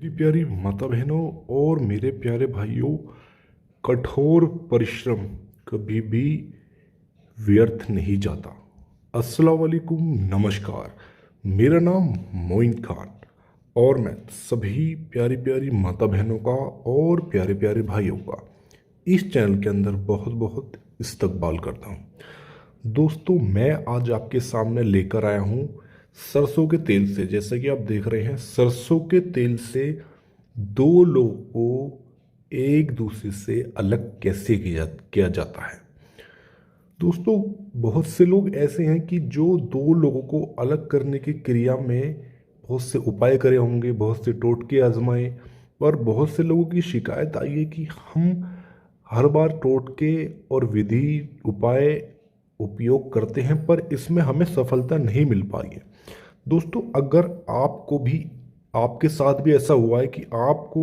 मेरी प्यारी माता बहनों और मेरे प्यारे भाइयों, कठोर परिश्रम कभी भी व्यर्थ नहीं जाता। अस्सलाम वालेकुम, नमस्कार। मेरा नाम मोइन खान और मैं सभी प्यारी प्यारी माता बहनों का और प्यारे प्यारे भाइयों का इस चैनल के अंदर बहुत बहुत इस्तकबाल करता हूँ। दोस्तों, मैं आज आपके सामने लेकर आया हूँ सरसों के तेल से। जैसा कि आप देख रहे हैं, सरसों के तेल से दो लोगों को एक दूसरे से अलग कैसे किया जाता है। दोस्तों, बहुत से लोग ऐसे हैं कि जो दो लोगों को अलग करने की क्रिया में बहुत से उपाय करे होंगे, बहुत से टोटके आजमाए, पर बहुत से लोगों की शिकायत आई है कि हम हर बार टोटके और विधि उपाय उपयोग करते हैं पर इसमें हमें सफलता नहीं मिल पाई है। दोस्तों, अगर आपको भी आपके साथ भी ऐसा हुआ है कि आपको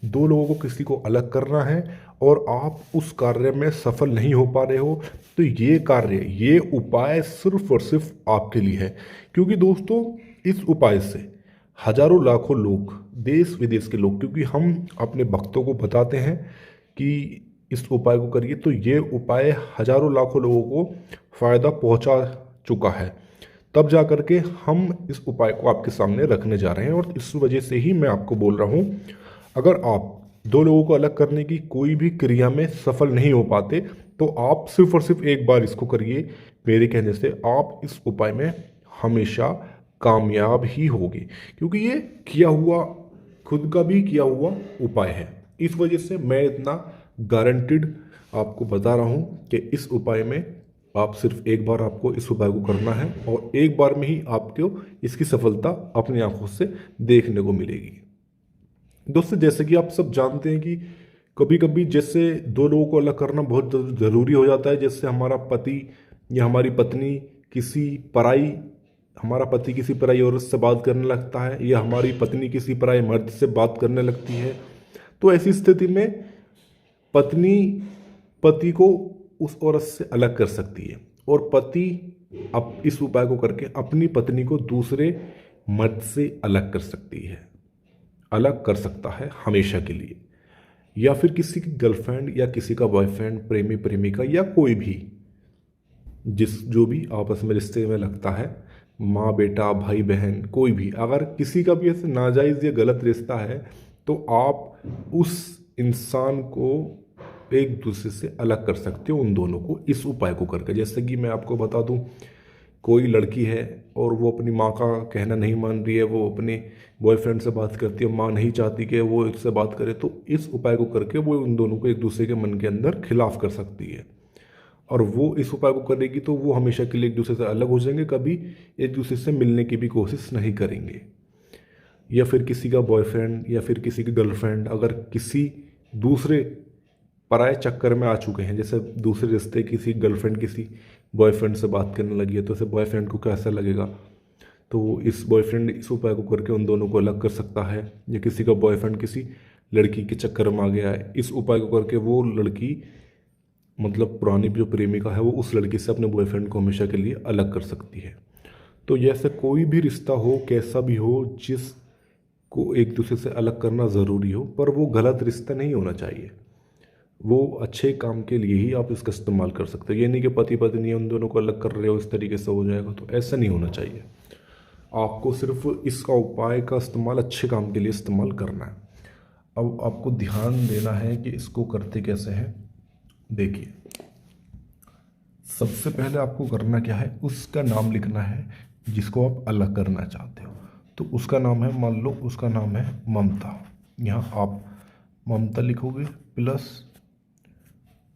दो लोगों को किसी को अलग करना है और आप उस कार्य में सफल नहीं हो पा रहे हो, तो ये कार्य, ये उपाय सिर्फ और सिर्फ आपके लिए है। क्योंकि दोस्तों, इस उपाय से हजारों लाखों लोग, देश विदेश के लोग, क्योंकि हम अपने भक्तों को बताते हैं कि इस उपाय को करिए, तो ये उपाय हजारों लाखों लोगों को फायदा पहुंचा चुका है। तब जा करके हम इस उपाय को आपके सामने रखने जा रहे हैं और इस वजह से ही मैं आपको बोल रहा हूँ, अगर आप दो लोगों को अलग करने की कोई भी क्रिया में सफल नहीं हो पाते तो आप सिर्फ और सिर्फ एक बार इसको करिए। मेरे कहने से आप इस उपाय में हमेशा कामयाब ही होगे, क्योंकि ये किया हुआ, खुद का भी किया हुआ उपाय है। इस वजह से मैं इतना गारंटिड आपको बता रहा हूँ कि इस उपाय में आप सिर्फ एक बार आपको इस उपाय को करना है और एक बार में ही आपको इसकी सफलता अपनी आंखों से देखने को मिलेगी। दोस्तों, जैसे कि आप सब जानते हैं कि कभी कभी जैसे दो लोगों को अलग करना बहुत ज़रूरी हो जाता है। जैसे हमारा पति या हमारी पत्नी किसी पराई हमारा पति किसी पराई औरत से बात करने लगता है या हमारी पत्नी किसी पराई मर्द से बात करने लगती है, तो ऐसी स्थिति में पत्नी पति को उस औरत से अलग कर सकती है और पति अब इस उपाय को करके अपनी पत्नी को दूसरे मर्द से अलग कर सकता है हमेशा के लिए। या फिर किसी की गर्लफ्रेंड या किसी का बॉयफ्रेंड, प्रेमी प्रेमिका या कोई भी जो भी आपस में रिश्ते में लगता है, माँ बेटा, भाई बहन, कोई भी, अगर किसी का भी ऐसे नाजायज़ या गलत रिश्ता है तो आप उस इंसान को एक दूसरे से अलग कर सकते हो, उन दोनों को इस उपाय को करके। जैसे कि मैं आपको बता दूं, कोई लड़की है और वो अपनी माँ का कहना नहीं मान रही है, वो अपने बॉयफ्रेंड से बात करती है, माँ नहीं चाहती कि वो इससे बात करे, तो इस उपाय को करके वो उन दोनों को एक दूसरे के मन के अंदर खिलाफ कर सकती है। और वो इस उपाय को करेगी तो वो हमेशा के लिए एक दूसरे से अलग हो जाएंगे, कभी एक दूसरे से मिलने की भी कोशिश नहीं करेंगे। या फिर किसी का बॉयफ्रेंड या फिर किसी की गर्लफ्रेंड अगर किसी दूसरे पराये चक्कर में आ चुके हैं, जैसे दूसरे रिश्ते, किसी गर्लफ्रेंड किसी बॉयफ्रेंड से बात करने लगी है, तो उसे बॉयफ्रेंड को कैसा लगेगा, तो इस बॉयफ्रेंड इस उपाय को करके उन दोनों को अलग कर सकता है। या किसी का बॉयफ्रेंड किसी लड़की के चक्कर में आ गया है, इस उपाय को करके वो लड़की, मतलब पुरानी जो प्रेमिका है, वो उस लड़की से अपने बॉयफ्रेंड को हमेशा के लिए अलग कर सकती है। तो जैसे कोई भी रिश्ता हो, कैसा भी हो, जिस को एक दूसरे से अलग करना ज़रूरी हो, पर वो गलत रिश्ता नहीं होना चाहिए, वो अच्छे काम के लिए ही आप इसका इस्तेमाल कर सकते हो। ये नहीं कि पति पत्नी उन दोनों को अलग कर रहे हो इस तरीके से हो जाएगा, तो ऐसा नहीं होना चाहिए। आपको सिर्फ इसका उपाय का इस्तेमाल अच्छे काम के लिए इस्तेमाल करना है। अब आपको ध्यान देना है कि इसको करते कैसे हैं। देखिए, सबसे पहले आपको करना क्या है, उसका नाम लिखना है जिसको आप अलग करना चाहते हो। तो उसका नाम है, मान लो उसका नाम है ममता। यहाँ आप ममता लिखोगे प्लस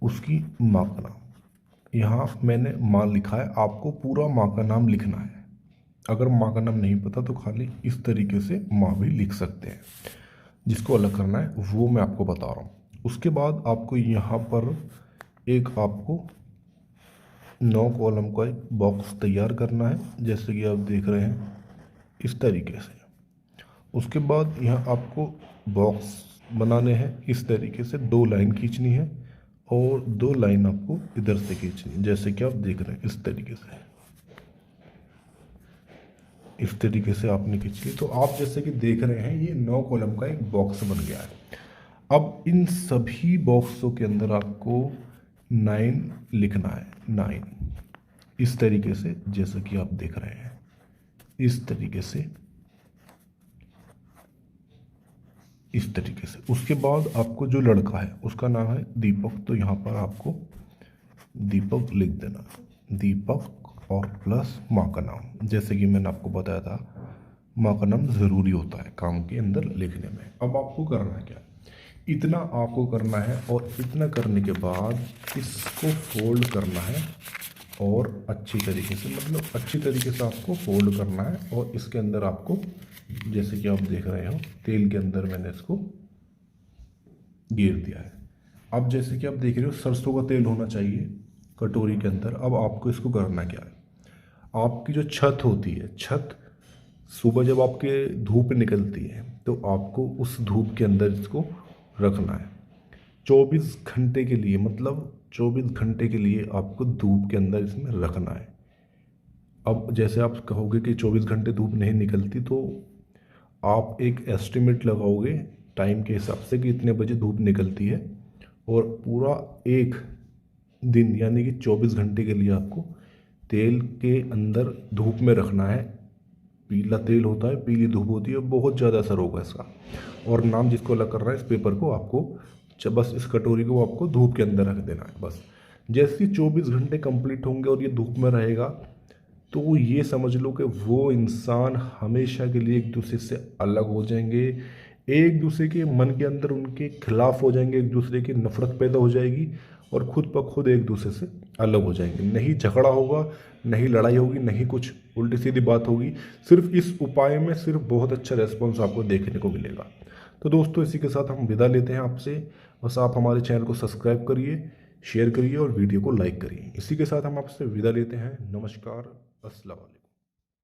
उसकी माँ का नाम। यहाँ मैंने माँ लिखा है, आपको पूरा माँ का नाम लिखना है। अगर माँ का नाम नहीं पता तो खाली इस तरीके से माँ भी लिख सकते हैं। जिसको अलग करना है वो मैं आपको बता रहा हूँ। उसके बाद आपको यहाँ पर एक आपको 9 कॉलम का एक बॉक्स तैयार करना है, जैसे कि आप देख रहे हैं इस तरीके से। उसके बाद यहाँ आपको बॉक्स बनाने हैं इस तरीके से, 2 लाइन खींचनी है और 2 लाइन आपको इधर से खींचनी है, जैसे कि आप देख रहे हैं इस तरीके से। इस तरीके से आपने खींच ली। तो आप जैसे कि देख रहे हैं ये 9 कॉलम का एक बॉक्स बन गया है। अब इन सभी बॉक्सों के अंदर आपको 9 लिखना है, 9 इस तरीके से, जैसे कि आप देख रहे हैं इस तरीके से, इस तरीके से। उसके बाद आपको जो लड़का है उसका नाम है दीपक, तो यहाँ पर आपको दीपक लिख देना, दीपक और प्लस माँ का नाम। जैसे कि मैंने आपको बताया था माँ का नाम ज़रूरी होता है काम के अंदर लिखने में। अब आपको करना क्या है, इतना आपको करना है और इतना करने के बाद इसको फोल्ड करना है और अच्छी तरीके से, मतलब अच्छी तरीके से आपको फोल्ड करना है। और इसके अंदर आपको, जैसे कि आप देख रहे हो तेल के अंदर मैंने इसको गिर दिया है। अब जैसे कि आप देख रहे हो सरसों का तेल होना चाहिए कटोरी के अंदर। अब आपको इसको करना क्या है, आपकी जो छत होती है, छत सुबह जब आपके धूप निकलती है तो आपको उस धूप के अंदर इसको रखना है 24 घंटे के लिए, मतलब 24 घंटे के लिए आपको धूप के अंदर इसमें रखना है। अब जैसे आप कहोगे कि 24 घंटे धूप नहीं निकलती, तो आप एक एस्टिमेट लगाओगे टाइम के हिसाब से कि इतने बजे धूप निकलती है, और पूरा एक दिन यानी कि 24 घंटे के लिए आपको तेल के अंदर धूप में रखना है। पीला तेल होता है, पीली धूप होती है, बहुत ज़्यादा असर होगा इसका। और नाम जिसको अलग करना है इस पेपर को आपको, बस इस कटोरी को आपको धूप के अंदर रख देना है बस। जैसे ही 24 घंटे कंप्लीट होंगे और ये धूप में रहेगा, तो ये समझ लो कि वो इंसान हमेशा के लिए एक दूसरे से अलग हो जाएंगे, एक दूसरे के मन के अंदर उनके खिलाफ हो जाएंगे, एक दूसरे की नफरत पैदा हो जाएगी और खुद ब खुद एक दूसरे से अलग हो जाएंगे। नहीं झगड़ा होगा, नहीं लड़ाई होगी, नहीं कुछ उल्टी सीधी बात होगी। सिर्फ इस उपाय में सिर्फ बहुत अच्छा रेस्पॉन्स आपको देखने को मिलेगा। तो दोस्तों इसी के साथ हम विदा लेते हैं आपसे। बस आप हमारे चैनल को सब्सक्राइब करिए, शेयर करिए और वीडियो को लाइक करिए। इसी के साथ हम आपसे विदा लेते हैं। नमस्कार, अस्सलाम वालेकुम।